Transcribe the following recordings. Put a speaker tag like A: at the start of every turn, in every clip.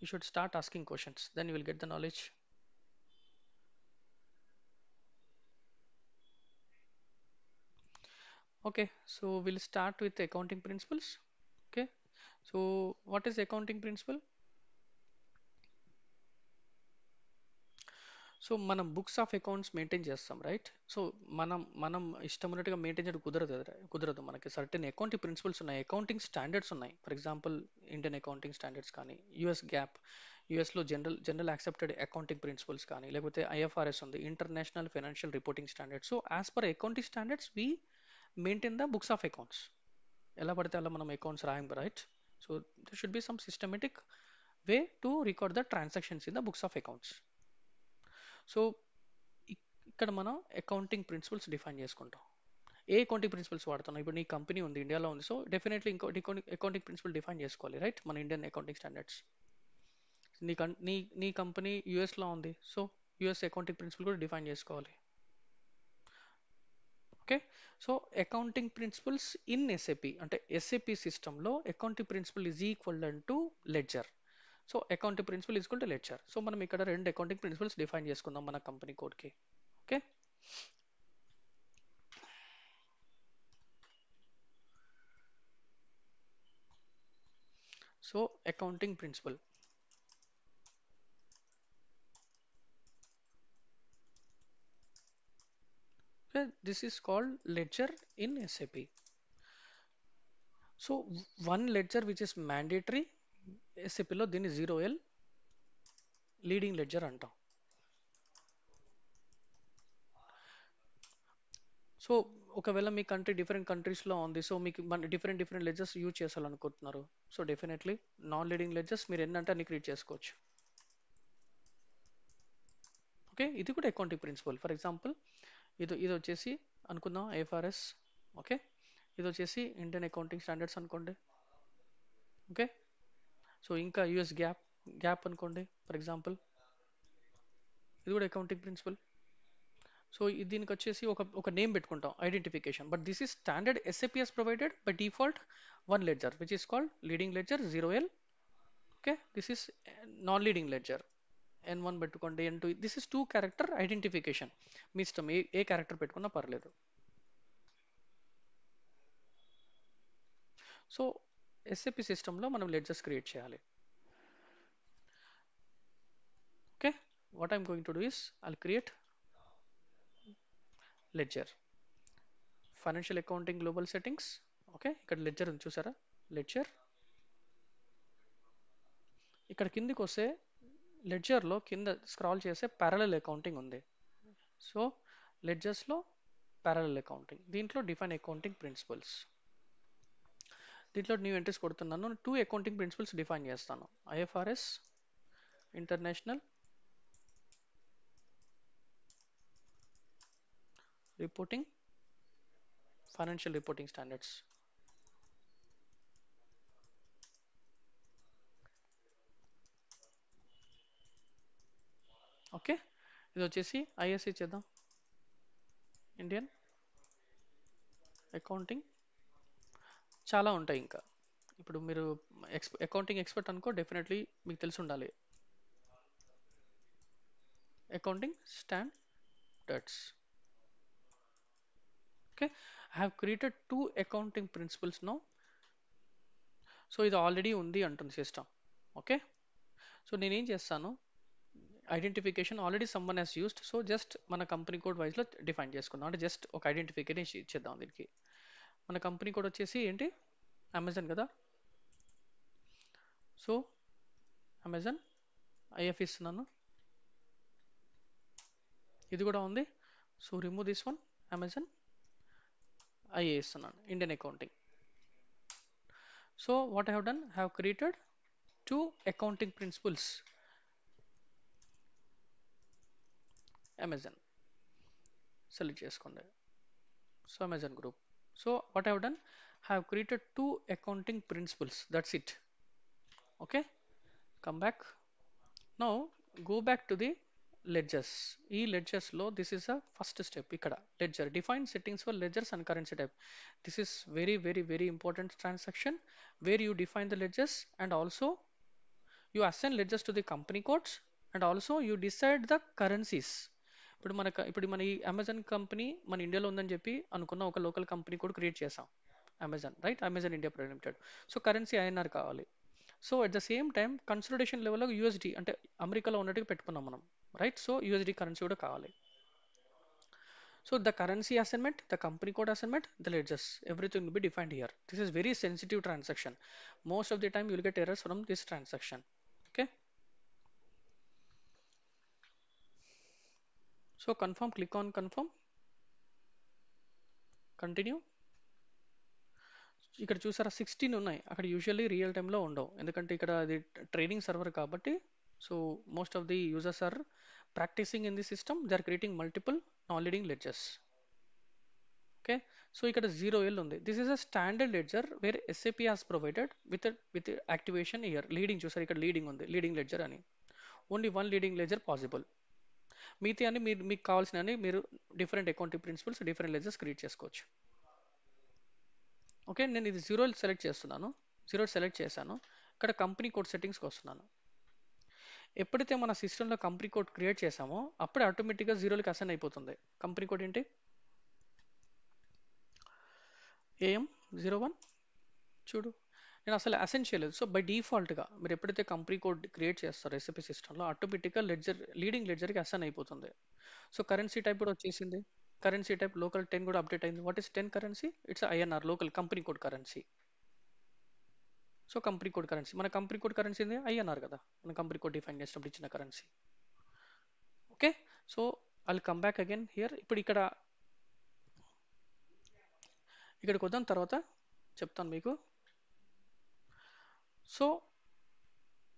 A: You should start asking questions, then you will get the knowledge. Okay, so we'll start with accounting principles. Okay, so what is accounting principle? So మనం books of accounts maintain చేస్తాం, right? So మనం ఇష్టం ఉన్నట్టుగా maintain చేయడం కుదరదు కదా, కుదరదు. మనకి సర్టెన్ అకౌంటింగ్ ప్రిన్సిపల్స్ ఉన్నాయి, అకౌంటింగ్ స్టాండర్డ్స్ ఉన్నాయి. For example Indian accounting standards కానీ, యుఎస్ గ్యాప్, యుఎస్లో జనరల్ యాక్సెప్టెడ్ అకౌంటింగ్ ప్రిన్సిపల్స్ కానీ, లేకపోతే ఐఎఫ్ఆర్ఎస్ ఉంది, international financial reporting standards. So as per accounting standards we maintain the books of accounts. ఎలా పడితే అలా మనం అకౌంట్స్ రాయం, right? So there should be some systematic way to record the transactions in the books of accounts. So ఇక్కడ మనం accounting principles define చేసుకుంటాం. ఏ accounting principles వాడుతున్నాం? ఇప్పుడు నీ కంపెనీ ఉంది, ఇండియాలో ఉంది, సో డెఫినెట్లీ ఇంకో అకౌంటింగ్ ప్రిన్సిపల్ డిఫైన్ చేసుకోవాలి, రైట్? మన ఇండియన్ అకౌంటింగ్ స్టాండర్డ్స్. నీ కంపెనీ యూఎస్లో ఉంది, సో యూఎస్ అకౌంటింగ్ ప్రిన్సిపల్ కూడా డిఫైన్ చేసుకోవాలి. Okay, so accounting principles in SAP అంటే ఎస్ఏపి సిస్టంలో accounting principle is equal to ledger. So accounting principle equal to ledger. So మనం ఇక్కడ రెండు అకౌంటింగ్ ప్రిన్సిపల్స్ డిఫైన్ చేసుకుందాం మన కంపెనీ కోడ్కి. Okay, so accounting principle. Okay, this is called ledger in SAP. So one ledger which is mandatory SAP లో దీన్ని 0L leading ledger అంటాం. So ఒకవేళ మీ కంట్రీ డిఫరెంట్ కంట్రీస్లో ఉంది, సో మీకు మన డిఫరెంట్ లెడ్జర్స్ యూజ్ చేయాలనుకుంటున్నారు, so definitely non leading ledgers మీరు ఎన్నంటే అన్ని క్రియేట్ చేసుకోవచ్చు. ఓకే, ఇది కూడా అకౌంటింగ్ ప్రిన్సిపల్. ఫర్ ఎగ్జాంపుల్ ఇది వచ్చేసి అనుకుందాం ఐఎఫ్ఆర్ఎస్. ఓకే, ఇది వచ్చేసి ఇండియన్ అకౌంటింగ్ స్టాండర్డ్స్ అనుకోండి. ఓకే, సో ఇంకా యుఎస్ గ్యాప్ అనుకోండి ఫర్ ఎగ్జాంపుల్, ఇది కూడా అకౌంటింగ్ ప్రిన్సిపల్. సో దీనికి వచ్చేసి ఒక నేమ్ పెట్టుకుంటాం, identification. But this is standard SAP's provided by default one ledger which is called leading ledger 0L. Okay, this is non leading ledger N1 పెట్టుకోండి, N2. This is two character identification. మీ ఇష్టం ఏ character పెట్టుకున్నా పర్లేదు. So SAP సిస్టంలో మనం ledgers create చేయాలి. Okay, what I'm going to do is I'll create ledger financial accounting global settings. Okay, ఇక్కడ లెడ్జర్ ఉంది చూసారా, లెడ్జర్. ఇక్కడ కిందికి వస్తే లెడ్జర్లో కింద స్క్రాల్ చేస్తే ప్యారలల్ అకౌంటింగ్ ఉంది. సో లెడ్జర్స్లో ప్యారలల్ అకౌంటింగ్, దీంట్లో డిఫైన్ అకౌంటింగ్ ప్రిన్సిపల్స్. దీంట్లో న్యూ ఎంట్రీస్ కొడుతున్నాను, టూ అకౌంటింగ్ ప్రిన్సిపల్స్ డిఫైన్ చేస్తాను, IFRS international reporting financial reporting standards. Okay, ఇది వచ్చేసి ఐఎస్సి చేద్దాం, ఇండియన్ అకౌంటింగ్. చాలా ఉంటాయి ఇంకా. ఇప్పుడు మీరు అకౌంటింగ్ ఎక్స్పర్ట్ అనుకో, డెఫినెట్లీ మీకు తెలిసి ఉండాలి accounting standards. Okay, I have created two accounting principles now. So ఇది ఆల్రెడీ ఉంది అంటుంది సిస్టమ్. ఓకే, సో నేనేం చేస్తాను, identification already someone has used, so just మన కంపెనీ కోడ్ వైజ్లో డిఫైన్ చేసుకుందాం. అంటే జస్ట్ ఒక ఐడెంటిఫికేషన్ ఇచ్చేద్దాం దీనికి. మన కంపెనీ కోడ్ వచ్చేసి ఏంటి, అమెజాన్ కదా. సో అమెజాన్ ఐఎఫ్ ఇస్తున్నాను, ఇది కూడా ఉంది. So remove this one, Amazon IA ఇస్తున్నాను, Indian accounting. So what I have done, have created two accounting principles, Amazon select చేసుకోండి. So Amazon group. So what I have done, have created two accounting principles, that's it. Okay, come back. Now go back to the ledgers. ఈ ledgers లో this is a first step. ఇక్కడ ledger define settings for ledgers and currency type. This is very important transaction where you define the ledgers and also You assign ledgers to the company codes and also you decide the currencies. ఇప్పుడు మన ఈ Amazon company మన ఇండియాలో ఉందని చెప్పి అనుకున్న ఒక local company కూడా క్రియేట్ చేసాం, Amazon right, Amazon India private limited. So currency INR కావాలి. So at the same time consultation లెవెల్లో యూఎస్డి అంటే అమెరికాలో ఉన్నట్టుగా పెట్టుకున్నాం మనం, రైట్. సో యూఎస్డి కరెన్సీ కూడా కావాలి. So the currency assignment, the company code assignment, the ledgers, everything will be defined here. This is very sensitive transaction. Most of the time you will get errors from this transaction. Okay. So confirm, click on confirm, continue. ఇక్కడ చూసారా 16 ఉన్నాయి, అక్కడ usually real టైంలో ఉండవు ఎందుకంటే ఇక్కడ అది training server కాబట్టి. So most of the users are practicing in the system, they are creating multiple non leading ledgers. Okay. So ఇక్కడ 0L ఉంది. This is a standard ledger where SAP has provided with activation year. Leading చూసారు ఇక్కడ leading ఉంది, leading ledger అని. Only one leading ledger possible. మిగతా అని మీకు కావాల్సిన మీరు different accounting principles different ledgers create చేసుకోవచ్చు. ఓకే, నేను ఇది 0 సెలెక్ట్ చేస్తున్నాను. 0 సెలెక్ట్ చేశాను. ఇక్కడ కంపెనీ కోడ్ సెట్టింగ్స్కి వస్తున్నాను. ఎప్పుడైతే మన సిస్టంలో కంపెనీ కోడ్ క్రియేట్ చేసామో అప్పుడే ఆటోమేటిక్గా 0కి అసైన్ అయిపోతుంది. కంపెనీ కోడ్ ఏంటి? AM01. చూడు, నేను అసలు అసైన్ చేయలేదు. సో బై డిఫాల్ట్గా మీరు ఎప్పుడైతే కంపెనీ కోడ్ క్రియేట్ చేస్తారో ఎస్ఏపీ సిస్టంలో ఆటోమేటిక్గా లెడ్జర్ లీడింగ్ లెడ్జర్కి అసైన్ అయిపోతుంది. సో కరెన్సీ టైప్ కూడా వచ్చేసింది. కరెన్సీ టైప్ లోకల్ 10 కూడా అప్డేట్ అయింది. What is 10 currency? It's INR local company code currency. So company code currency, మన కంపెనీ కోడ్ కరెన్సీ ఏంది? INR కదా, మన కంపెనీ కోడ్ డిఫైన్ చేసినప్పుడు ఇచ్చిన currency. Okay. So I'll come back again here. ఇప్పుడు ఇక్కడికి వద్దాం, తర్వాత చెప్తాను మీకు. సో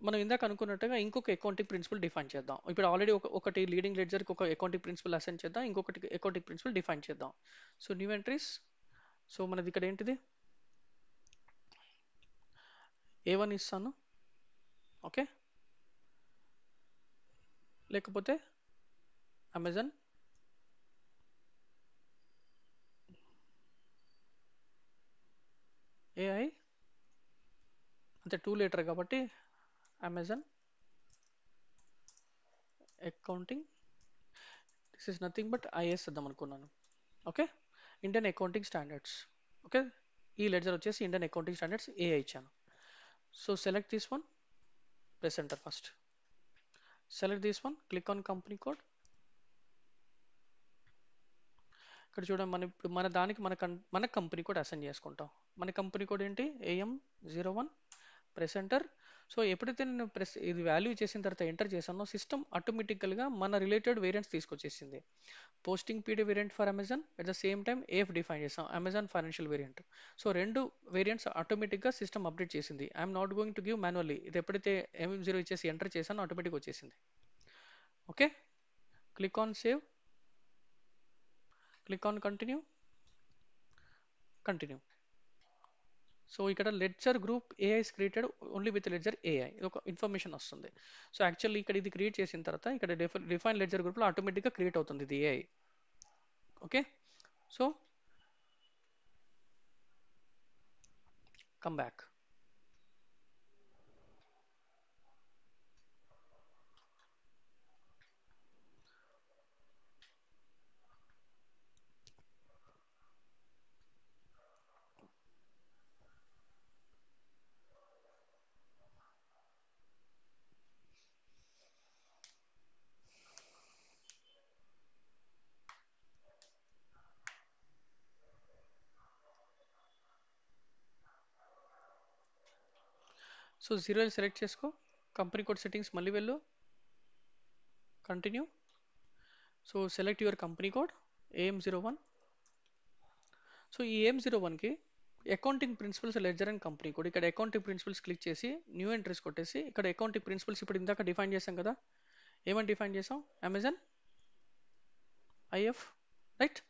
A: మనం ఇందాక అనుకున్నట్టుగా ఇంకొక అకౌంటింగ్ ప్రిన్సిపల్ డిఫైన్ చేద్దాం. ఇప్పుడు ఆల్రెడీ ఒకటి లీడింగ్ లెడ్జర్కి ఒక అకౌంటింగ్ ప్రిన్సిపల్ అసైన్ చేద్దాం, ఇంకొకటి అకౌంటింగ్ ప్రిన్సిపల్ డిఫైన్ చేద్దాం. So new entries. సో మనది ఇక్కడ ఏంటిది? A1 ఇస్తాను. ఓకే, లేకపోతే అమెజాన్ AI అంటే 2 లీటర్ కాబట్టి Amazon accounting. This is nothing but IS ఇద్దాం అనుకున్నాను. Okay, Indian accounting standards. Okay, ఈ లెడ్జర్ వచ్చేసి ఇండియన్ అకౌంటింగ్ స్టాండర్డ్స్ AI ఇచ్చాను. So select this one, press enter first. Select this one, click on company code. ఇక్కడ చూడండి, మన దానికి మన కంపెనీ కోడ్ అసైన్ చేసుకుంటాం. మన కంపెనీ కోడ్ ఏంటి? AM01, press enter. సో ఎప్పుడైతే నేను ఇది వాల్యూ చేసిన తర్వాత ఎంటర్ చేశానో సిస్టమ్ ఆటోమేటికల్గా మన రిలేటెడ్ వేరియంట్స్ తీసుకొచ్చేసింది. Posting PD variant for Amazon, at the same time AF define చేసాం, అమెజాన్ ఫైనాన్షియల్ వేరియంట్. సో రెండు వేరియంట్స్ ఆటోమేటిక్గా సిస్టమ్ అప్డేట్ చేసింది. I'm not going to give manually. ఇది ఎప్పుడైతే AM0 ఇచ్చేసి ఎంటర్ చేశానో ఆటోమేటిక్ వచ్చేసింది. Okay, click on save, click on continue, continue. So ఇక్కడ ledger group AI is created only with ledger AI ఒక ఇన్ఫర్మేషన్ వస్తుంది. సో యాక్చువల్లీ ఇక్కడ ఇది క్రియేట్ చేసిన తర్వాత ఇక్కడ డిఫైన్ లెడ్జర్ గ్రూప్లో ఆటోమేటిక్గా క్రియేట్ అవుతుంది ఇది AI. Okay, so come back. So 0 select చేసుకో, కంపెనీ కోడ్ సెట్టింగ్స్ మళ్ళీ వెళ్ళు, continue. So select your company code AM01. So ఈ AM01కి accounting principles ledger and company code. ఇక్కడ అకౌంటింగ్ ప్రిన్సిపల్స్ క్లిక్ చేసి న్యూ ఎంట్రీస్ కొట్టేసి ఇక్కడ అకౌంటింగ్ ప్రిన్సిపల్స్ ఇప్పుడు ఇందాక డిఫైన్ చేసాం కదా, ఏమని డిఫైన్ చేసాం? Amazon IF, right,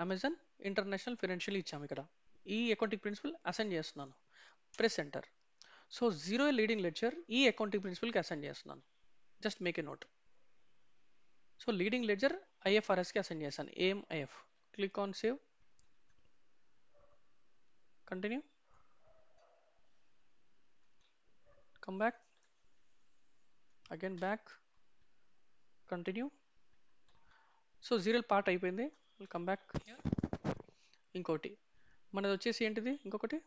A: Amazon international financial ఇచ్చాము. ఇక్కడ ఈ అకౌంటింగ్ ప్రిన్సిపల్ అసైన్ చేస్తున్నాను, press enter. So 0 leading ledger ఈ అకౌంటింగ్ ప్రిన్సిపల్కి అసైన్ చేస్తున్నాను. Just make a note. So leading ledger IFRSకి అసైన్ చేశాను, AMIF. Click on save, continue, come back. Again back, continue. So జీరియల్ పార్ట్ అయిపోయింది. Will come back here. ఇంకోటి మనది వచ్చేసి ఏంటిది, ఇంకొకటి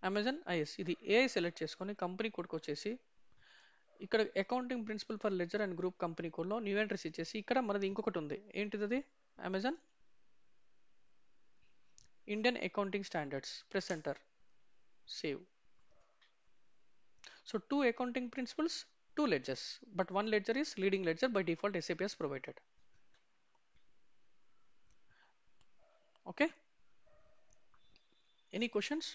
A: అమెజాన్ ఐఎస్. ఇది ఏఐ సెలెక్ట్ చేసుకొని కంపెనీ కోడ్కి వచ్చేసి ఇక్కడ accounting principle for ledger and group company కోడ్లో న్యూ ఎంట్రీస్ ఇచ్చేసి ఇక్కడ మనది ఇంకొకటి ఉంది. ఏంటిది అది? Amazon Indian accounting standards. Press enter, save. So two accounting principles, two ledgers, but one ledger is leading ledger by default. SAP has provided. Okay, any questions?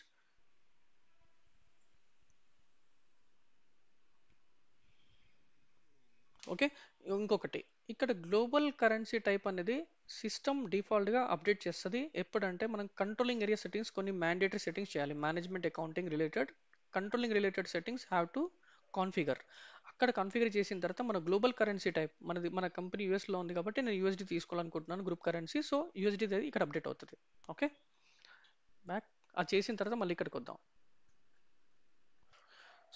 A: Okay, ఇంకొకటి ఇక్కడ గ్లోబల్ కరెన్సీ టైప్ అనేది system డిఫాల్ట్గా update చేస్తుంది. ఎప్పుడంటే మనం controlling area settings కొన్ని mandatory settings చేయాలి. Management accounting related controlling related settings have to configure. అక్కడ కాన్ఫిగర్ చేసిన తర్వాత మన గ్లోబల్ కరెన్సీ టైప్ మనది, మన కంపెనీ యూఎస్లో ఉంది కాబట్టి నేను యూఎస్డి తీసుకోవాలనుకుంటున్నాను గ్రూప్ కరెన్సీ. సో యూఎస్డి ఇక్కడ అప్డేట్ అవుతుంది. Okay, back. అది చేసిన తర్వాత మళ్ళీ ఇక్కడికి వద్దాం.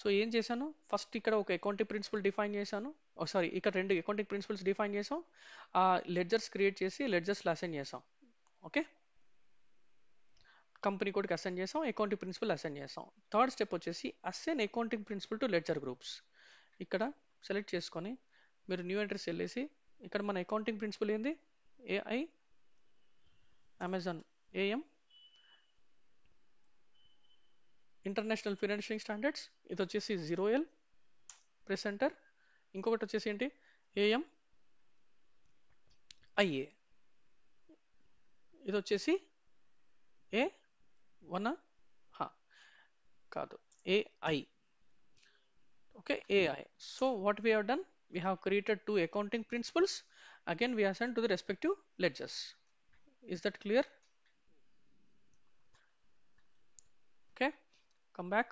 A: సో ఏం చేశాను, ఫస్ట్ ఇక్కడ ఒక అకౌంటింగ్ ప్రిన్సిపల్ డిఫైన్ చేశాను. సారీ, ఇక్కడ రెండు అకౌంటింగ్ ప్రిన్సిపల్స్ డిఫైన్ చేసాం. ఆ లెడ్జర్స్ క్రియేట్ చేసి లెడ్జర్స్లో అసైన్ చేసాం. ఓకే, కంపెనీ కోడ్కి అసైన్ చేసాం, అకౌంటింగ్ ప్రిన్సిపల్ అసైన్ చేసాం. థర్డ్ స్టెప్ వచ్చేసి assign accounting principle to ledger groups. ఇక్కడ సెలెక్ట్ చేసుకొని మీరు న్యూ ఎంట్రీస్ వెళ్ళేసి ఇక్కడ మన అకౌంటింగ్ ప్రిన్సిపల్ ఏంది, AI Amazon AM international financial standards. ఇది వచ్చేసి 0L, ప్రెస్ ఎంటర్. ఇంకొకటి వచ్చేసి ఏంటి, ఏఎం ఐఏ. ఇది వచ్చేసి A1 కాదు, AI. Okay, AI. So what we have done, we have created two accounting principles. Again we assign to the respective ledgers. Is that clear? Okay, come back.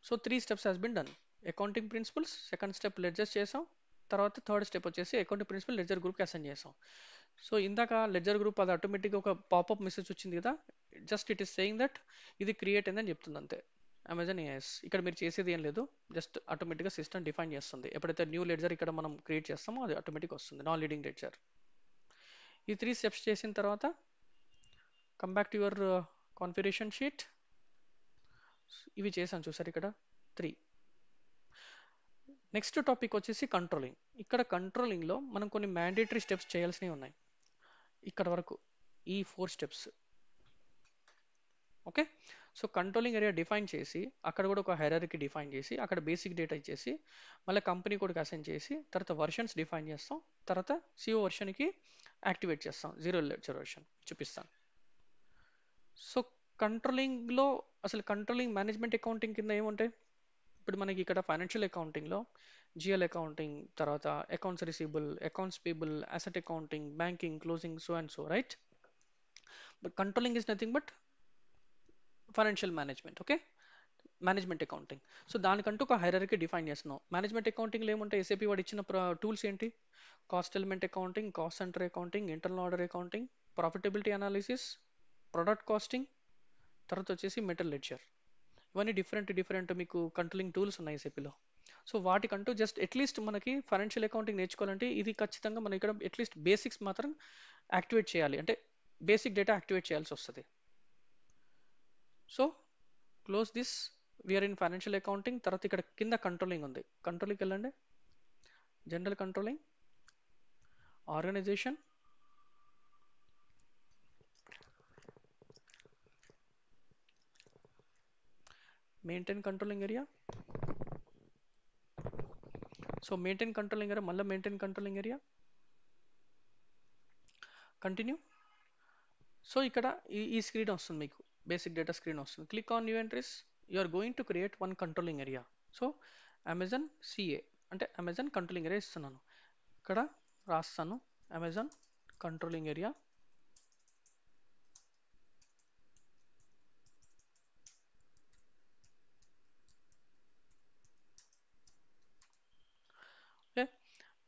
A: So 3 steps has been done. Accounting principles second step ledgers చేసాం, తర్వాత third step వచ్చేసి accounting principle ledger గ్రూప్కి assign చేసాం. So ఇందాక ledger group అది ఆటోమేటిక్గా ఒక popup message వచ్చింది కదా, just it is saying that ఇది క్రియేట్ అయిందని చెప్తుంది అంతే. అమెజాన్ ఏఎస్ ఇక్కడ మీరు చేసేది ఏం లేదు, జస్ట్ ఆటోమేటిక్గా సిస్టమ్ డిఫైన్ చేస్తుంది. ఎప్పుడైతే న్యూ లెడ్జర్ ఇక్కడ మనం క్రియేట్ చేస్తామో అది ఆటోమేటిక్ వస్తుంది, నాన్ లీడింగ్ లెడ్జర్. ఈ 3 స్టెప్స్ చేసిన తర్వాత come back to your configuration sheet. ఇవి చేశాను చూసారు ఇక్కడ 3. నెక్స్ట్ టాపిక్ వచ్చేసి కంట్రోలింగ్. ఇక్కడ కంట్రోలింగ్లో మనం కొన్ని మ్యాండేటరీ స్టెప్స్ చేయాల్సినవి ఉన్నాయి. ఇక్కడ వరకు ఈ 4 steps. Okay, so controlling area define చేసి అక్కడ కూడా ఒక హైరార్కీ డిఫైన్ చేసి అక్కడ బేసిక్ డేటా ఇచ్చేసి మళ్ళీ కంపెనీ కోడ్కి అసైన్ చేసి తర్వాత వర్షన్స్ డిఫైన్ చేస్తాం, తర్వాత సిఓ వర్షన్కి యాక్టివేట్ చేస్తాం, 0 లెడ్జర్ వర్షన్ చూపిస్తాను. సో కంట్రోలింగ్లో అసలు కంట్రోలింగ్ మేనేజ్మెంట్ అకౌంటింగ్ కింద ఏముంటాయి, ఇప్పుడు మనకి ఇక్కడ ఫైనాన్షియల్ అకౌంటింగ్లో జిఎల్ అకౌంటింగ్, తర్వాత accounts receivable, accounts payable, asset accounting, banking, closing, so and so, right? But controlling is nothing but financial management. Okay, management accounting. So దానికంటూ ఒక హైరార్కీ డిఫైన్ చేస్తున్నాం. మేనేజ్మెంట్ అకౌంటింగ్లో ఏముంటాయి, ఎస్ఏపి వాడు ఇచ్చిన టూల్స్ ఏంటి, cost element accounting, cost centre accounting, internal order accounting, profitability analysis, product costing, తర్వాత వచ్చేసి మెటల్ లెడ్జర్. ఇవన్నీ డిఫరెంట్ మీకు కంట్రోలింగ్ టూల్స్ ఉన్నాయి ఎస్ఏపిలో. సో వాటికంటూ జస్ట్ అట్లీస్ట్ మనకి ఫైనాన్షియల్ అకౌంటింగ్ నేర్చుకోవాలంటే ఇది ఖచ్చితంగా మనం ఇక్కడ అట్లీస్ట్ బేసిక్స్ మాత్రం యాక్టివేట్ చేయాలి, అంటే బేసిక్ డేటా యాక్టివేట్ చేయాల్సి వస్తుంది. So close this, we're in financial accounting. తర్వాత ఇక్కడ కింద కంట్రోలింగ్ ఉంది, కంట్రోలింగ్కి వెళ్ళండి. General controlling, organization, maintain controlling area. So maintain controlling area, మళ్ళీ maintain controlling area, continue. So ఇక్కడ ఈ స్క్రీన్ వస్తుంది మీకు, బేసిక్ డేటా స్క్రీన్ వస్తుంది. Click on new entries, you are going to create one controlling area. So Amazon CA అంటే Amazon controlling area ఇస్తున్నాను. ఇక్కడ రాస్తాను Amazon controlling area. Okay,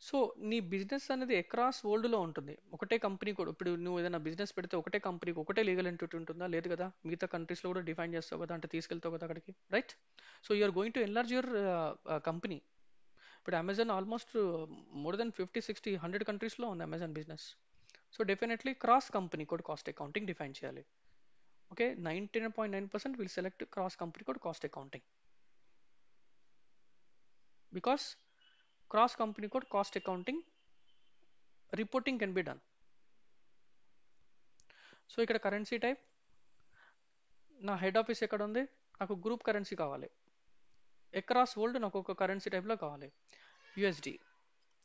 A: so నీ బిజినెస్ అనేది అక్రాస్ వరల్డ్లో ఉంటుంది. ఒకటే కంపెనీ కూడా ఇప్పుడు నువ్వు ఏదైనా బిజినెస్ పెడితే ఒకటే కంపెనీకి ఒకటే లీగల్ ఎంటిటీ ఉంటుందా? లేదు కదా. మిగతా కంట్రీస్లో కూడా డిఫైన్ చేస్తావు కదా, అంటే తీసుకెళ్తావు కదా అక్కడికి, right? So you're going to enlarge your company. ఇప్పుడు అమెజాన్ ఆల్మోస్ట్ మోర్ దెన్ 50, 60, 100 కంట్రీస్లో ఉంది Amazon business. So definitely cross company code cost accounting define చేయాలి. Okay, 99.9% will select cross company code cost accounting because cross company code cost accounting reporting can be done. So ఇక్కడ currency type, నా head office ఎక్కడ ఉంది, నాకు group currency కావాలి. Across world నాకు ఒక currency టైప్లో కావాలి. యూఎస్డి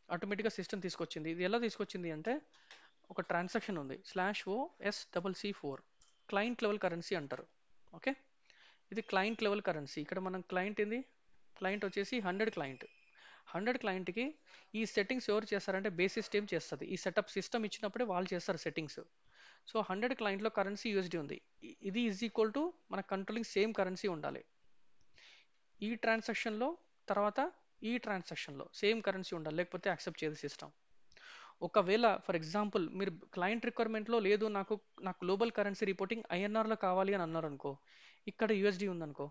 A: ఆటోమేటిక్గా సిస్టమ్ తీసుకొచ్చింది. ఇది ఎలా తీసుకొచ్చింది అంటే ఒక ట్రాన్సాక్షన్ ఉంది /OSCC4 క్లయింట్ లెవెల్ కరెన్సీ అంటారు. ఓకే, ఇది క్లయింట్ లెవెల్ కరెన్సీ. ఇక్కడ మనం క్లయింట్ ఏంది, క్లయింట్ వచ్చేసి 100 క్లయింట్కి ఈ సెట్టింగ్స్ ఎవరు చేస్తారంటే బేసిస్ టీమ్ చేస్తుంది. ఈ సెటప్ సిస్టమ్ ఇచ్చినప్పుడే వాళ్ళు చేస్తారు సెట్టింగ్స్. సో 100 క్లయింట్లో కరెన్సీ యూఎస్డి ఉంది. ఇది ఈజ్ ఈక్వల్ టు మన కంట్రోలింగ్ సేమ్ కరెన్సీ ఉండాలి. ఈ ట్రాన్సాక్షన్లో తర్వాత ఈ ట్రాన్సాక్షన్లో సేమ్ కరెన్సీ ఉండాలి, లేకపోతే యాక్సెప్ట్ చేయదు సిస్టమ్. ఒకవేళ ఫర్ ఎగ్జాంపుల్ మీరు క్లయింట్ రిక్వైర్మెంట్లో లేదు, నాకు గ్లోబల్ కరెన్సీ రిపోర్టింగ్ ఐఎన్ఆర్లో కావాలి అని అన్నారు అనుకో, ఇక్కడ యూఎస్డి ఉందనుకో,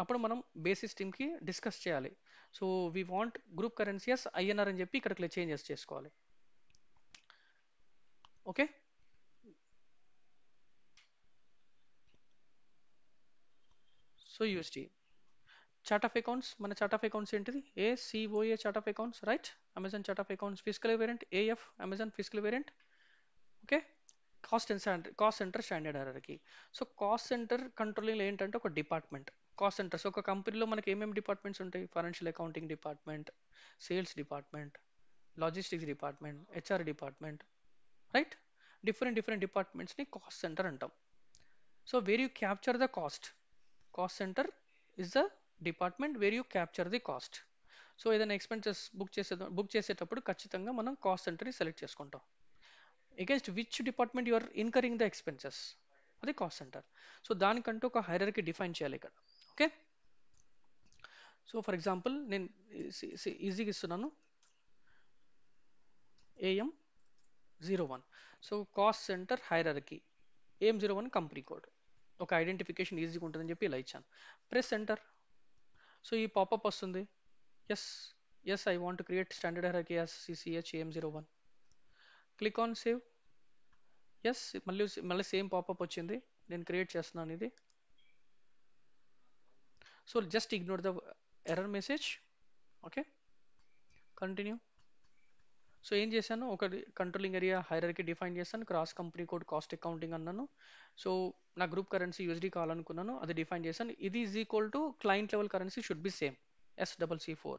A: అప్పుడు మనం బేసిస్ టీమ్కి డిస్కస్ చేయాలి. So we want group currencies INR అని చెప్పి ఇక్కడ చేంజెస్ చేసుకోవాలి. Okay, so USD chart of accounts, మన చార్ట్ ఆఫ్ అకౌంట్స్ ఏంటిది, ACOA chart of accounts, right? Amazon chart of accounts physical variant AF, Amazon physical variant. Okay, cost centre standard hierarchy. So cost centre controlling ఏంటంటే ఒక department. Cost centres ఒక కంపెనీలో మనకి ఏమేమి departments ఉంటాయి, financial accounting department, sales department, logistics department, HR department, right? Different different డిపార్ట్మెంట్స్ని cost centre అంటాం. So where you capture the cost centre is the department where you capture the cost. So ఏదైనా expenses book చేసేటప్పుడు ఖచ్చితంగా మనం cost సెంటర్ని select చేసుకుంటాం. Against which department you are incurring the expenses, అది cost centre. So దానికంటూ ఒక hierarchy define చేయాలి ఇక్కడ. ఓకే, సో ఫర్ ఎగ్జాంపుల్ నేను ఈజీగా ఇస్తున్నాను AM01. So cost centre hierarchy AM01 company code, ఒక ఐడెంటిఫికేషన్ ఈజీగా ఉంటుందని చెప్పి ఇలా ఇచ్చాను. Press enter. సో ఈ పాపప్ వస్తుంది, yes yes I want create standard hierarchy as CCH AM01. Click on save. Yes, మళ్ళీ సేమ్ పాపప్ వచ్చింది, నేను క్రియేట్ చేస్తున్నాను ఇది. So just ignore the error message. Okay, continue. So ఏం చేశాను, ఒక కంట్రోలింగ్ ఏరియా హైరార్కీ డిఫైన్ చేశాను, cross company code cost accounting అన్నాను. సో నా గ్రూప్ కరెన్సీ యూఎస్డి కావాలనుకున్నాను, అది డిఫైన్ చేశాను. ఇది is equal to client level currency should be same SCC4.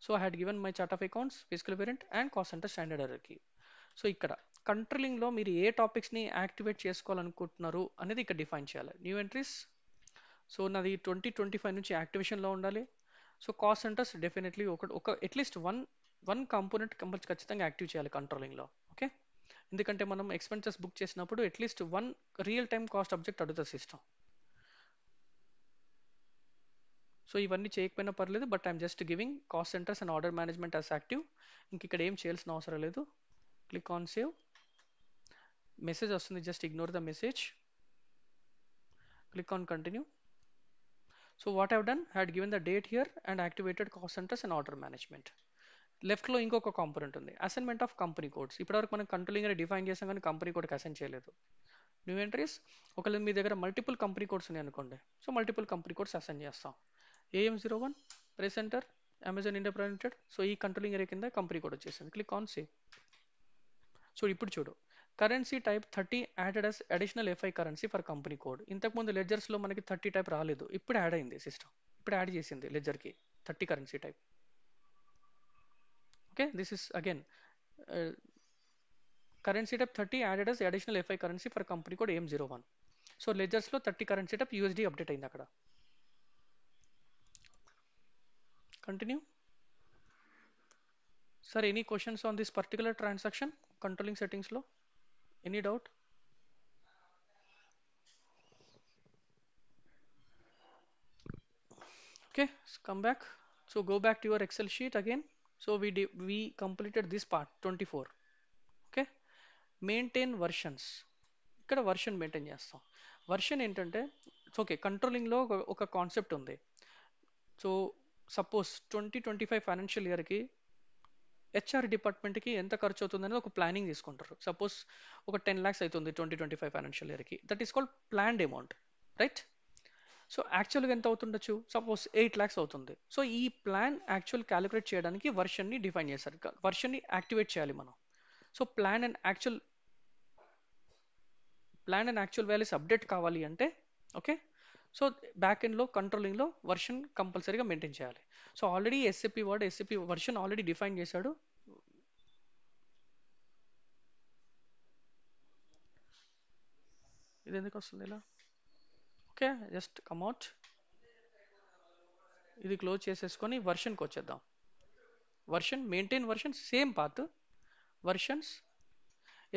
A: So I had given my chart of accounts, physical variant and cost centre standard hierarchy. So ఇక్కడ కంట్రోలింగ్లో మీరు ఏ టాపిక్స్ని activate చేసుకోవాలనుకుంటున్నారు అనేది ఇక్కడ define చేయాలి. New entries. So నాది 2025 నుంచి యాక్టివేషన్లో ఉండాలి. So cost centres definitely ఒక at least one component ఖచ్చితంగా యాక్టివ్ చేయాలి కంట్రోలింగ్లో. ఓకే, ఎందుకంటే మనం ఎక్స్పెన్సెస్ బుక్ చేసినప్పుడు at least one real time cost object అడుగుతుంది సిస్టమ్. సో ఇవన్నీ చేయకపోయినా పర్లేదు, but I'm just giving cost centres and order management as active. ఇంక ఇక్కడ ఏం చేయాల్సిన అవసరం లేదు. Click on save. మెసేజ్ వస్తుంది, just ignore the message. Click on continue. So what have done, had given the date here and activated cost centres and order management. లెఫ్ట్లో ఇంకొక component ఉంది, అసైన్మెంట్ ఆఫ్ కంపెనీ కోడ్స్. ఇప్పటివరకు మనం controlling అని define చేసాం కానీ company కోడ్కి assign చేయలేదు. New entries. ఒకవేళ మీ దగ్గర మల్టిపుల్ కంపెనీ కోడ్స్ ఉన్నాయి అనుకోండి, so multiple company codes assign చేస్తాం. AM01 press enter, Amazon India private limited. So ఈ కంట్రోలింగ్ ఏరియా కింద కంపెనీ కోడ్ వచ్చేసింది. Click on save. సో ఇప్పుడు చూడు, currency type 30 added as additional FI currency for company code. ఇంతకుముందు లెడ్జర్స్లో మనకి 30 type రాలేదు, ఇప్పుడు యాడ్ అయింది సిస్టమ్, ఇప్పుడు యాడ్ చేసింది లెడ్జర్కి 30 currency type. Okay, this is again currency type 30 added as additional FI currency for company code AM01. So లెడ్జర్స్లో 30 కరెన్సీ టైప్ USD అప్డేట్ అయింది అక్కడ. Continue. Sir, any questions on this particular transaction? Controlling settings lo? Any doubt? Okay, come back. So go back to your Excel sheet again. So we completed this part 24. Okay, maintain versions. ఇక్కడ version maintain చేస్తాం. Version ఏంటంటే okay, కంట్రోలింగ్లో ఒక concept ఉంది. So suppose 2025 financial ఇయర్కి HR డిపార్ట్మెంట్కి ఎంత ఖర్చు అవుతుంది అనేది ఒక ప్లానింగ్ తీసుకుంటారు. సపోజ్ ఒక 10 lakhs అవుతుంది 2025 ఫైనాన్షియల్ ఇయర్కి, that is called planned amount, right? So యాక్చువల్గా ఎంత అవుతుండొచ్చు, సపోజ్ 8 lakhs అవుతుంది. సో ఈ ప్లాన్ యాక్చువల్ క్యాలిక్యులేట్ చేయడానికి వర్షన్ని డిఫైన్ చేశారు, వర్షన్ని యాక్టివేట్ చేయాలి మనం. So plan and actual values update కావాలి అంటే ఓకే, సో బ్యాక్ ఎండ్లో కంట్రోలింగ్లో వర్షన్ కంపల్సరీగా మెయింటైన్ చేయాలి. So already SAP version already define చేశాడు. ఇది ఎందుకు వస్తుంది ఇలా? ఓకే, జస్ట్ కమ్అట్, ఇది క్లోజ్ చేసేసుకొని వర్షన్కి వచ్చేద్దాం. Version maintain version same path versions.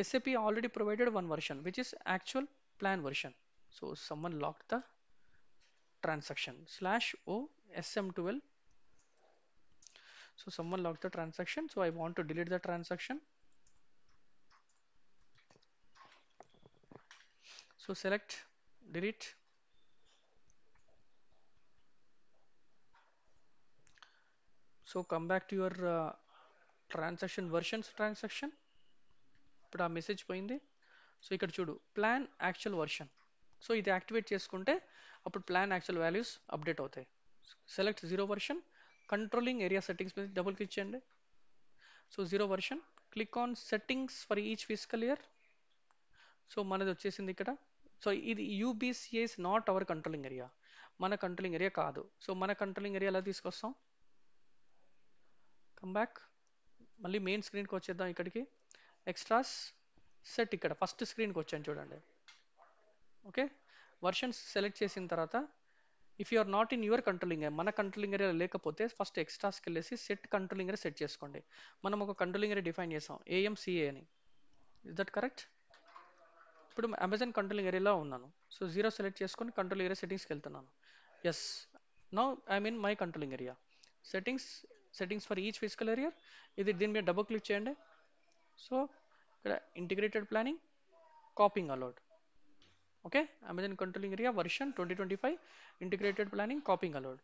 A: SAP already provided one version which is actual plan version. So someone locked the transaction /o sm12. So someone locked the transaction, so I want to delete the transaction. So select delete. So come back to your transaction versions transaction. ఇప్పుడు ఆ message పోయింది. So ఇక్కడ చూడు plan actual version. So ఇది activate చేసుకుంటే అప్పుడు plan actual values update అవుతాయి. Select zero version, controlling area settings మీద డబుల్ క్లిక్ చేయండి. So zero version, click on settings for each physical year. So మనది వచ్చేసింది ఇక్కడ. సో ఇది UBCA is not our controlling area, మన కంట్రోలింగ్ ఏరియా కాదు. So మన కంట్రోలింగ్ ఏరియా ఎలా తీసుకొస్తాం? కమ్ బ్యాక్, మళ్ళీ మెయిన్ స్క్రీన్కి వచ్చేద్దాం. ఇక్కడికి ఎక్స్ట్రాస్ సెట్, ఇక్కడ ఫస్ట్ స్క్రీన్కి వచ్చాను చూడండి. ఓకే, వర్షన్స్ సెలెక్ట్ చేసిన తర్వాత if you are not in your controlling area, మన కంట్రోలింగ్ ఏరియా లేకపోతే ఫస్ట్ ఎక్స్ట్రాస్కి వెళ్ళేసి సెట్ కంట్రోలింగ్ ఏరియా సెట్ చేసుకోండి. మనం ఒక కంట్రోలింగ్ ఏరియా డిఫైన్ చేసాం AMCA అని. Is that correct? ఇప్పుడు అమెజాన్ కంట్రోలింగ్ ఏరియాలో ఉన్నాను. సో జీరో సెలెక్ట్ చేసుకొని కంట్రోల్ ఏరియా సెట్టింగ్స్కి వెళ్తున్నాను. Yes, now I'm in my controlling area. Settings for each physical area, ఇది దీని మీద డబుల్ క్లిక్ చేయండి. సో ఇక్కడ integrated planning, copying allowed. Okay, Amazon controlling area version 2025 integrated planning copying allowed.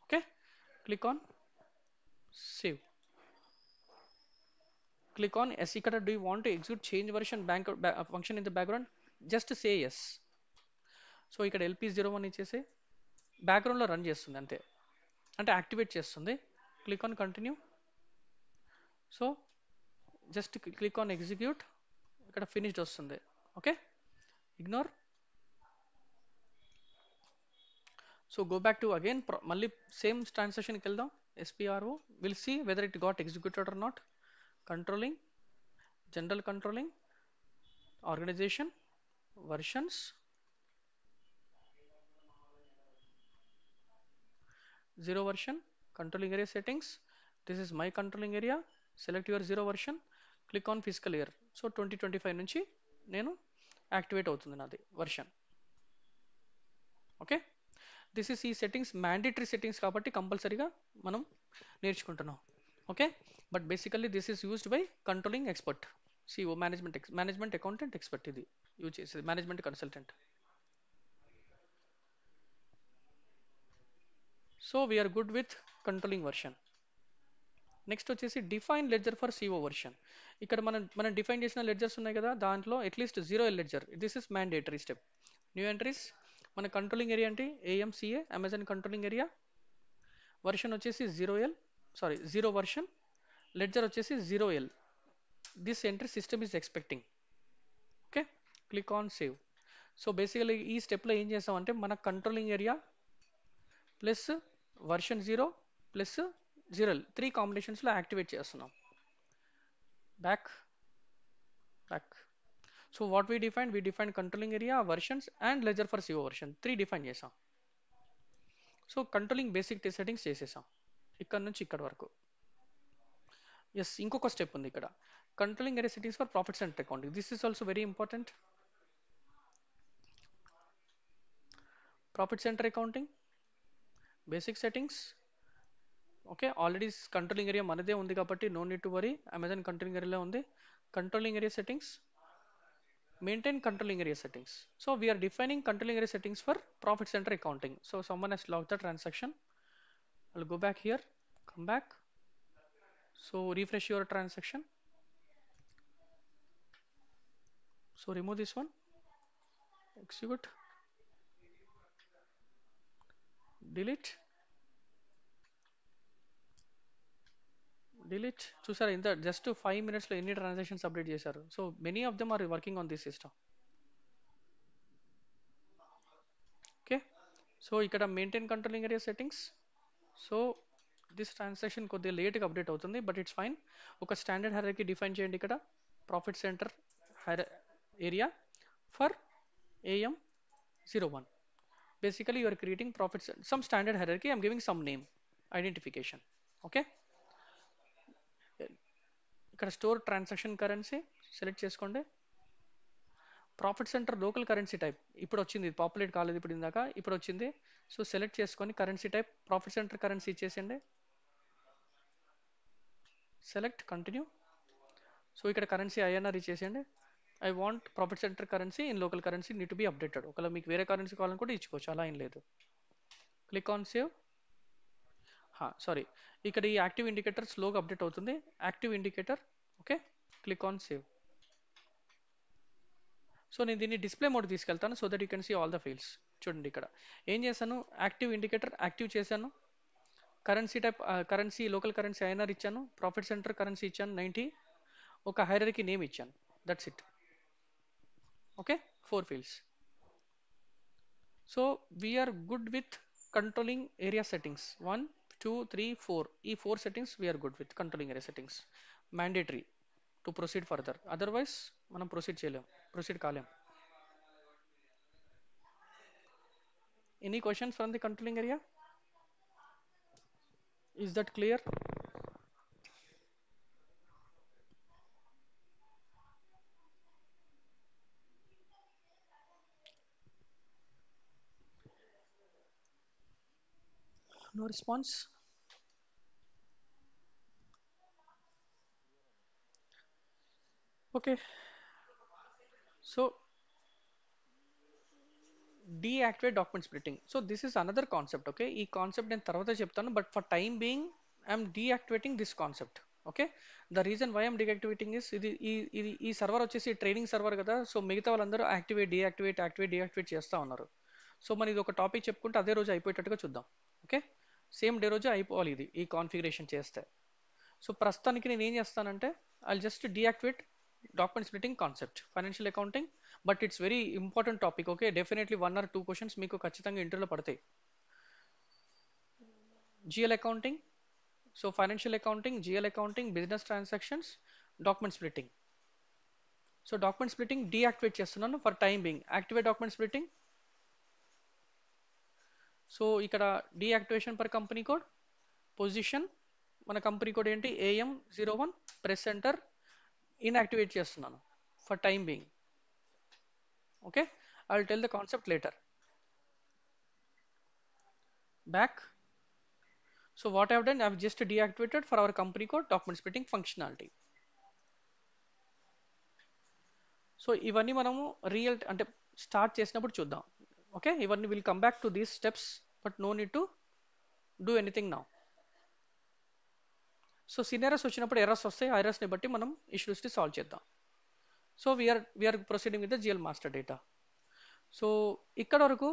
A: Okay, click on save. Click on yes. ఇక్కడ do you want to execute change version bank function in the background? Just say yes. So ఇక్కడ LP01 ఇచ్చేసి బ్యాక్గ్రౌండ్లో run చేస్తుంది అంతే, అంటే activate చేస్తుంది. Click on continue. So just click on execute, ఇక్కడ finished వస్తుంది. Okay, ignore. So go back to again, మళ్ళీ సేమ్ ట్రాన్సాక్షన్కి వెళ్దాం. SPRO will see whether it got executed or not. Controlling, general controlling, organisation, versions, zero version, controlling area settings. This is my controlling area. Select your zero version, click on fiscal year. So 2025 నుంచి నేను activate అవుతుంది నాది version. Okay, this is ఈ settings mandatory settings కాబట్టి కంపల్సరీగా మనం నేర్చుకుంటున్నాం. Okay, but basically this is used by controlling expert, CO management accountant expert ఇది యూజ్ చేసేది, management consultant. So we're good with controlling version. Next వచ్చేసి define ledger for CO version. ఇక్కడ మనం డిఫైన్ చేసిన లెడ్జర్స్ ఉన్నాయి కదా, దాంట్లో at least 0L ledger, this is mandatory step. New entries, మన కంట్రోలింగ్ ఏరియా అంటే AMCA Amazon controlling area. Version వచ్చేసి 0 వర్షన్, లెడ్జర్ వచ్చేసి 0L. This entry system is expecting. Okay, click on save. So basically ఈ స్టెప్లో ఏం చేస్తామంటే మన controlling area plus version 0 plus 0L 3 కాంబినేషన్స్లో యాక్టివేట్ చేస్తున్నాం. Back. So what we define controlling area, versions and ledger for CO version 3 define చేసాం. సో controlling basic settings చేసేసాం ఇక్కడ నుంచి ఇక్కడ వరకు. ఎస్, ఇంకొక స్టెప్ ఉంది ఇక్కడ, controlling area settings for profit centre accounting. This is also very important. Profit centre accounting basic settings, okay, already controlling area మనదే ఉంది కాబట్టి no need to worry. Amazon controlling ఏరియాలో ఉంది. Controlling area settings, maintain controlling area settings. So we are defining controlling area settings for profit center accounting. So someone has logged the transaction. I'll go back here, come back. So refresh your transaction. So remove this one, execute, delete, delete. చూసారా ఇంత just 5 minutes లో ఎన్ని transactions update చేశారు. So many of them are working on this system. Okay, so ఇక్కడ maintain controlling area settings. So this transaction కొద్దిగా లేట్గా update అవుతుంది, but it's fine. ఒక స్టాండర్డ్ హైరార్కీ డిఫైన్ చేయండి ఇక్కడ. Profit centre area for AM01. Basically you are creating profits, some standard hierarchy. I'm giving some name, identification. Okay, ఇక్కడ store transaction currency select చేసుకోండి. Profit centre local currency type ఇప్పుడు వచ్చింది, populate కాలేదు ఇప్పుడు ఇందాక, ఇప్పుడు వచ్చింది. సో సెలెక్ట్ చేసుకొని currency type profit centre currency ఇచ్చేసేయండి. Select continue. సో ఇక్కడ కరెన్సీ INR ఇచ్చేసేయండి. I want profit centre currency in local currency need to be updated. ఒకవేళ మీకు వేరే కరెన్సీ కావాలనుకుంటే ఇచ్చుకోవచ్చు, అలా ఏం లేదు. Click on save. సారీ, ఇక్కడ ఈ యాక్టివ్ ఇండికేటర్ స్లోగా అప్డేట్ అవుతుంది. Active indicator. Okay, click on save. So నేను దీన్ని డిస్ప్లే మోడ్ తీసుకెళ్తాను so that you can see all the fields. చూడండి ఇక్కడ ఏం చేశాను, యాక్టివ్ ఇండికేటర్ యాక్టివ్ చేశాను. Currency type currency local currency INR ఇచ్చాను. ప్రాఫిట్ సెంటర్ కరెన్సీ ఇచ్చాను 90. ఒక హైరార్కీ నేమ్ ఇచ్చాను. That's it. Okay, 4 fields. So we're good with controlling area settings. 1 2 3 4, ఈ 4 settings we're good with controlling area settings. Mandatory to proceed further, otherwise మనం proceed కాలేం. Any questions from the controlling area? Is that clear? No response? Okay, so deactivate document splitting. So this is another concept. Okay, ఈ concept నేను తర్వాత చెప్తాను, but for time being I'm deactivating this concept. Okay, the reason why I'm deactivating is ఈ server వచ్చేసి training server కదా. So మిగతా వాళ్ళందరూ activate చేస్తూ ఉన్నారు. సో మన ఇది ఒక టాపిక్ చెప్పుకుంటే అదే రోజు అయిపోయేటట్టుగా చూద్దాం. ఓకే, సేమ్ డే రోజు అయిపోవాలి ఇది, ఈ కాన్ఫిగరేషన్ చేస్తే. సో ప్రస్తుతానికి నేను ఏం చేస్తానంటే I just deactivate document splitting concept, financial accounting. But it's very important topic. Okay, definitely 1 or 2 questions మీకు ఖచ్చితంగా ఇంటర్వ్యూలో పడతాయి. GL accounting, so financial accounting, GL accounting, business transactions, document splitting. So document splitting deactivate చేస్తున్నాను for time being. Activate document splitting. So ఇక్కడ deactivation per company code, position మన company code ఏంటి AM01, press centre inactivate చేస్తున్నాను for time being. Okay, I'll tell the concept later. Back. So what I've done, I've just deactivated for our company code document splitting functionality. So ఇవన్నీ మనము real అంటే start చేసినప్పుడు చూద్దాం. ఓకే, ఇవన్నీ will come back to these steps, but no need to do anything now. So scenarios వచ్చినప్పుడు errors వస్తాయి, ఆ ఎర్రర్స్ని బట్టి మనం ఇష్యూస్ని సాల్వ్ చేద్దాం. So we're proceeding with the GL master data. So ఇక్కడ వరకు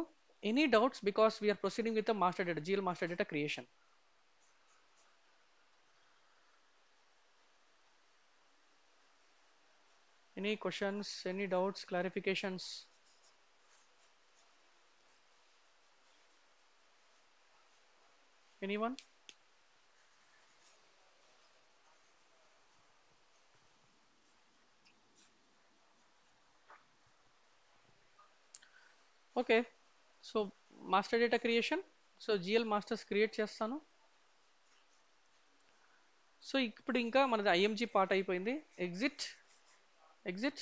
A: any doubts, because we're proceeding with the master data, GL master data creation. Any questions, any doubts, clarifications? Anyone? Okay, so master data creation. So GL masters create చేస్తాను. So ఇప్పుడు ఇంకా మనది IMG part అయిపోయింది. Exit.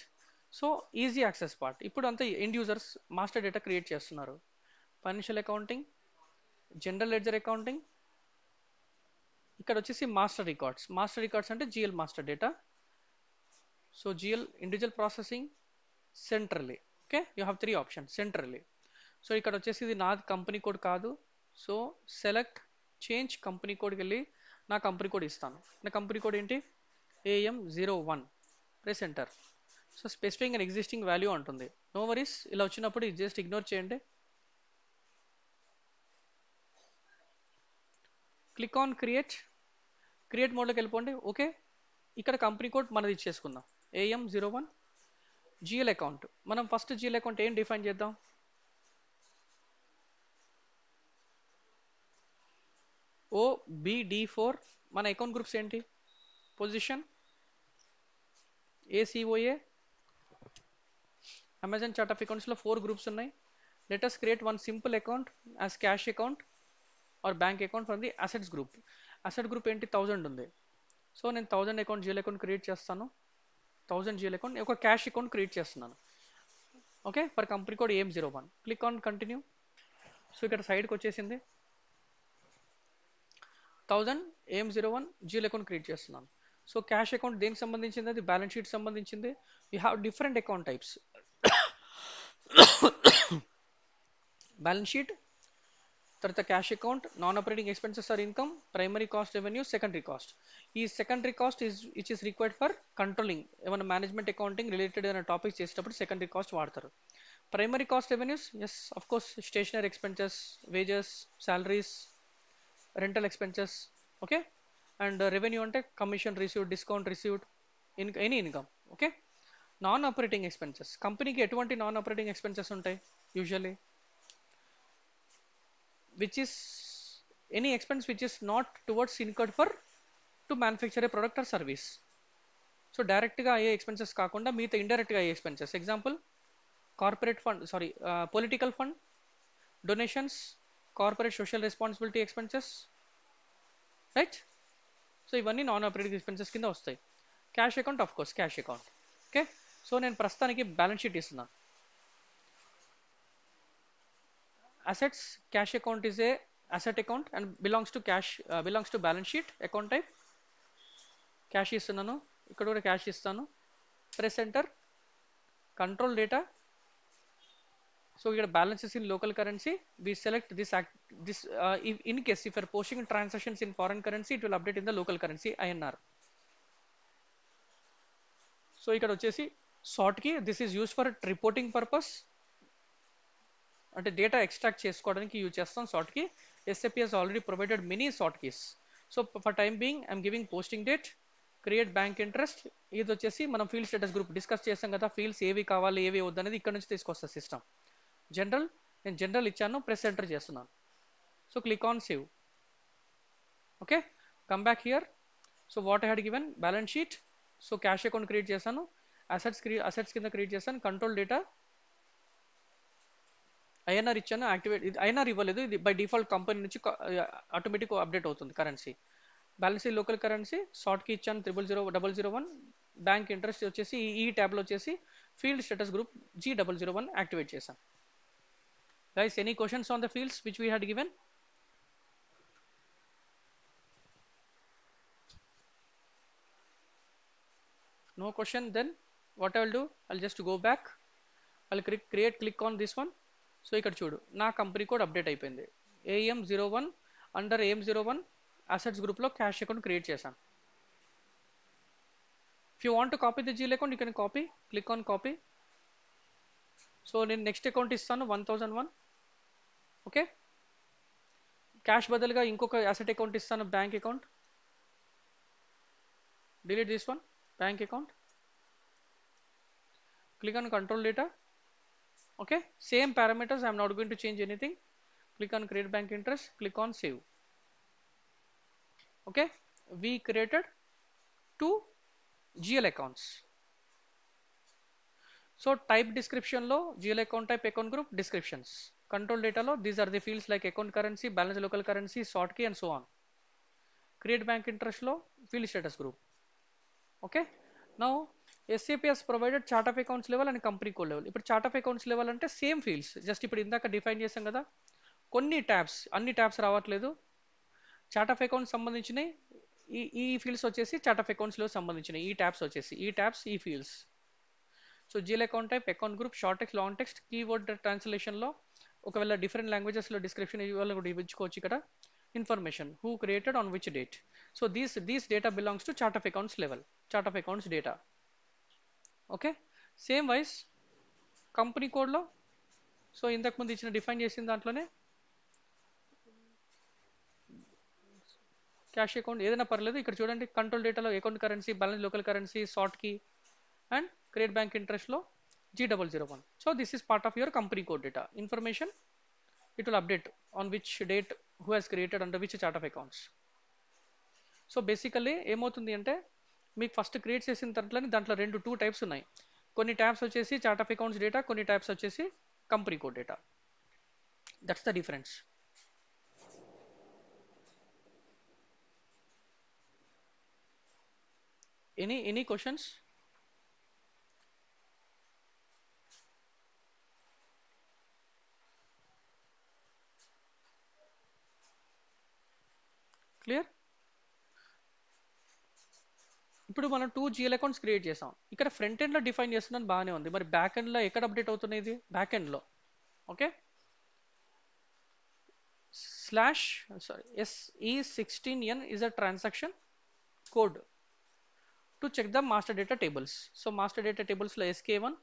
A: So easy access part. ఇప్పుడు అంతా end users master data create చేస్తున్నారు. Financial accounting, general ledger accounting, ఇక్కడ వచ్చేసి మాస్టర్ రికార్డ్స్ అంటే GL master data. So GL individual processing centrally. Okay, you have 3 options centrally. So ఇక్కడ వచ్చేసి ఇది నాది కంపెనీ కోడ్ కాదు. సో సెలెక్ట్ చేంజ్ కంపెనీ కోడ్కి వెళ్ళి నా కంపెనీ కోడ్ ఇస్తాను. నా కంపెనీ కోడ్ ఏంటి, AM01. Press enter. So specifying and existing value అంటుంది. నో వరీస్, ఇలా వచ్చినప్పుడు ఇది జస్ట్ ఇగ్నోర్ చేయండి. క్లిక్ ఆన్ క్రియేట్ మోడ్లోకి వెళ్ళిపోండి. ఓకే, ఇక్కడ కంపెనీ కోడ్ మనది ఇచ్చేసుకుందాం, AM01 జిఎల్ అకౌంట్. మనం ఫస్ట్ జిఎల్ అకౌంట్ ఏం డిఫైన్ చేద్దాం, OBD4. మన అకౌంట్ గ్రూప్స్ ఏంటి, position, ACOA, Amazon chart of అకౌంట్స్లో 4 గ్రూప్స్ ఉన్నాయి. Let us create one simple account as cash account or bank account from the assets group. Asset group ఏంటి, 1000 ఉంది. So నేను 1000 account GL account create చేస్తాను. 1000 GL account, ఒక cash account create చేస్తున్నాను. Okay, for company code AM01. Click on continue. So ఇక్కడ సైడ్కి వచ్చేసింది 1000 AM01 GL account create చేస్తున్నాను. సో క్యాష్ అకౌంట్ దేనికి సంబంధించింది, అది బ్యాలెన్స్ షీట్ సంబంధించింది. We have different account types. Balance sheet, తర్వాత cash account, non operating expenses or income, primary cost, revenue, secondary cost. ఈ secondary cost which is required for controlling, ఏమైనా management accounting related అయిన topics చేసేటప్పుడు secondary cost వాడతారు. Primary cost revenues, yes of course, stationery expenses, wages, salaries, rental expenses. Okay, and revenue అంటే commission received, discount received, any income. Okay, non operating expenses, కంపెనీకి ఎటువంటి non operating expenses ఉంటాయి usually, which is any expense which is not towards incurred for to manufacture a product or service. So డైరెక్ట్గా అయ్యే expenses కాకుండా మిగతా ఇండైరెక్ట్గా అయ్యే expenses. Example, corporate fund, political fund, donations, corporate social responsibility expenses, right. So ఇవన్నీ non operating expenses కింద వస్తాయి. Cash account, of course cash account. Okay, so నేను ప్రస్తుతానికి బ్యాలెన్స్ షీట్ ఇస్తున్నాను. Assets, cash account is a asset account and belongs to cash, belongs to balance sheet account type. Cash ఇస్తున్నాను, ఇక్కడ కూడా cash ఇస్తాను. Press enter, control data. So ఇక్కడ balances in local currency, we select this in case if you are posting transactions in foreign currency, it will update in the local currency INR. So ఇక్కడ వచ్చేసి sort కి, this is use for reporting purpose, అంటే data extract చేసుకోవడానికి use చేస్తాం sort కి. SAP has already provided many sort keys. So for time being I'm giving posting date, create bank interest. ఇది వచ్చేసి మనం ఫీల్డ్ స్టేటస్ గ్రూప్ డిస్కస్ చేస్తాం కదా, fields ఏవి కావాలి ఏవి వద్దు అనేది ఇక్కడ నుంచి తీసుకొస్తా సిస్టమ్. జనరల్, నేను జనరల్ ఇచ్చాను, ప్రెస్ ఎంటర్ చేస్తున్నాను. So click on save. Okay, come back here. So what I had given, balance sheet. So cash account create చేశాను, అసెట్స్ కింద క్రియేట్ చేశాను, కంట్రోల్ డేటా, INR ఇచ్చాను, యాక్టివేట్. ఇది INR ఇవ్వలేదు, ఇది బై డిఫాల్ట్ కంపెనీ నుంచి automatic update అవుతుంది currency. Balance local currency, short కి ఇచ్చాను 000001. బ్యాంక్ ఇంట్రెస్ట్ వచ్చేసి ఈ ట్యాబ్లో వచ్చేసి field status group G001 activate చేశాను. Guys, any questions on the fields which we had given? No question, then what I will do, I'll just go back, I'll click on this one. So ఇక్కడ చూడు, నా company code update అయిపోయింది. AM01 under AM01 assets గ్రూప్లో cash account create చేశాను. If you want to copy the zeal account, you can copy, click on copy. So నేను next account ఇస్తాను 1001. Okay, cash బదులుగా ఇంకొక అసెట్ అకౌంట్ ఇస్తాను, bank account. Delete this one, bank account. Click on control data. Okay, same parameters, I am not going to change anything. Click on create bank interest, click on save. Okay, we created 2 GL accounts. So type description lo GL account type, account group, descriptions. Control data lo, these are the fields like account currency, balance local currency, sort key and so on. Create bank interest lo, field status group. Okay, now SAP has provided chart of accounts level and company code level. ఇప్పుడు chart of accounts level అంటే same fields, just ఇప్పుడు ఇందాక define చేసాం కదా, కొన్ని tabs, అన్ని tabs రావట్లేదు. Chart of accounts సంబంధించినవి ఈ ఫీల్డ్స్ వచ్చేసి చార్ట్ ఆఫ్ అకౌంట్స్లో సంబంధించిన ఈ ట్యాబ్స్ వచ్చేసి ఈ ట్యాబ్స్ ఈ fields. So GL account type, account group, short text, long text, keyword ట్రాన్స్లేషన్లో ఒకవేళ డిఫరెంట్ లాంగ్వేజెస్లో డిస్క్రిప్షన్ ఇవ్వాలి కూడా ఇవ్వచ్చు ఇక్కడ. Information who created on which date. So these data belongs to chart of accounts level, chart of accounts data. Okay, same wise company కోడ్లో so ఇంతకుముందు ఇచ్చిన డిఫైన్ చేసిన దాంట్లోనే క్యాష్ అకౌంట్ ఏదైనా పర్లేదు. ఇక్కడ చూడండి కంట్రోల్ డేటాలో account currency, balance local currency, sort key and credit bank ఇంట్రెస్ట్లో G001. So this is part of your company code data information. It will update on which date who has created under which chart of accounts. So basically ఏమవుతుంది అంటే మీకు first create చేసిన దాంట్లో two types ఉన్నాయి. కొన్ని tabs వచ్చేసి chart of accounts data, కొన్ని tabs వచ్చేసి company code data. That's the difference. Any questions? Clear? ఇప్పుడు మనం 2 GL అకౌంట్స్ క్రియేట్ చేసాం. ఇక్కడ ఫ్రంట్ ఎండ్లో డిఫైన్ చేస్తున్నాను బాగానే ఉంది, మరి బ్యాక్ ఎండ్లో ఎక్కడ అప్డేట్ అవుతుంది? ఇది బ్యాక్ ఎండ్లో. Okay, SE16N is a transaction code to check the master data tables. So master data టేబుల్స్లో SK1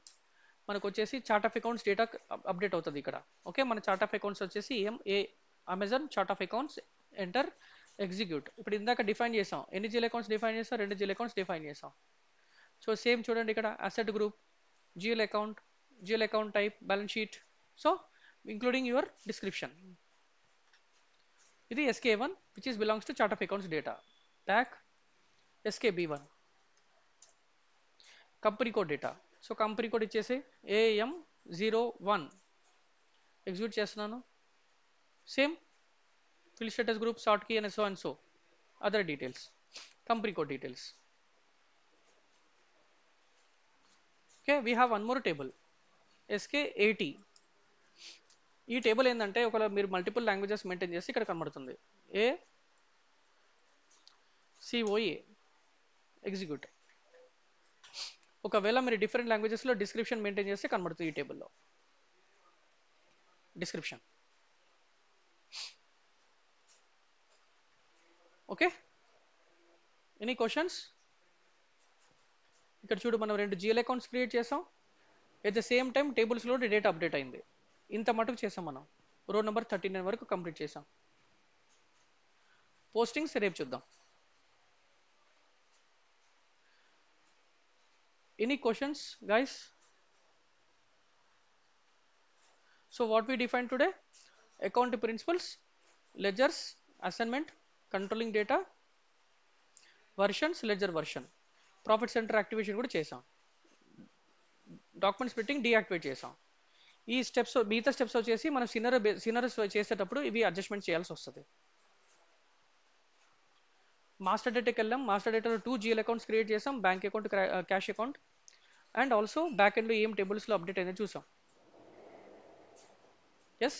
A: మనకు వచ్చేసి chart of accounts data update అవుతుంది ఇక్కడ. ఓకే, మన చార్ట్ ఆఫ్ అకౌంట్స్ వచ్చేసి Amazon chart of accounts enter execute. ఇప్పుడు ఇందాక define చేసాం, ఎన్ని జీఎల్ అకౌంట్స్ డిఫైన్ చేసాం? 2 జీఎల్ అకౌంట్స్ డిఫైన్ చేసాం. సో సేమ్ చూడండి ఇక్కడ asset group, GL account type, balance sheet, so including your description. ఇది SK1 which is belongs to chart of accounts data. Back SKB1 company code data. So company code ఇచ్చేసి AM01 execute చేస్తున్నాను. Same field status group, sort key and so other details, company code details. Okay, we have one more table SK80. ఈ table ఏంటంటే ఒకవేళ మీరు multiple languages maintain చేసి ఇక్కడ కనబడుతుంది ACOA execute. ఒకవేళ మీరు డిఫరెంట్ లాంగ్వేజెస్లో డిస్క్రిప్షన్ మెయింటైన్ చేస్తే కనబడుతుంది ఈ టేబుల్లో డిస్క్రిప్షన్. Okay, any questions? ఇక్కడ చూడు, మనం 2 GL అకౌంట్స్ క్రియేట్ చేసాం, ఎట్ ద సేమ్ టైం టేబుల్స్లో డేటా అప్డేట్ అయింది. ఇంత మటుకు చేసాం మనం. రోల్ నెంబర్ 39 వరకు కంప్లీట్ చేసాం. పోస్టింగ్స్ రేపు చూద్దాం. Any questions guys? So what we define today? Account principles, ledgers, assignment, controlling data, versions, ledger version, profit centre activation కూడా చేసాం, డాక్యుమెంట్ స్ప్లిట్టింగ్ డీయాక్టివేట్ చేసాం. ఈ స్టెప్స్ మిగతా స్టెప్స్ వచ్చేసి మనం సినరస్ చేసేటప్పుడు ఇవి అడ్జస్ట్మెంట్ చేయాల్సి వస్తుంది. మాస్టర్ డేటాకి వెళ్ళాం. మాస్టర్ డేటాలో 2 GL అకౌంట్స్ క్రియేట్ చేసాం, bank account, cash account, and also back ఎండ్లో ఏం టేబుల్స్లో అప్డేట్ అయిందో చూసాం. ఎస్.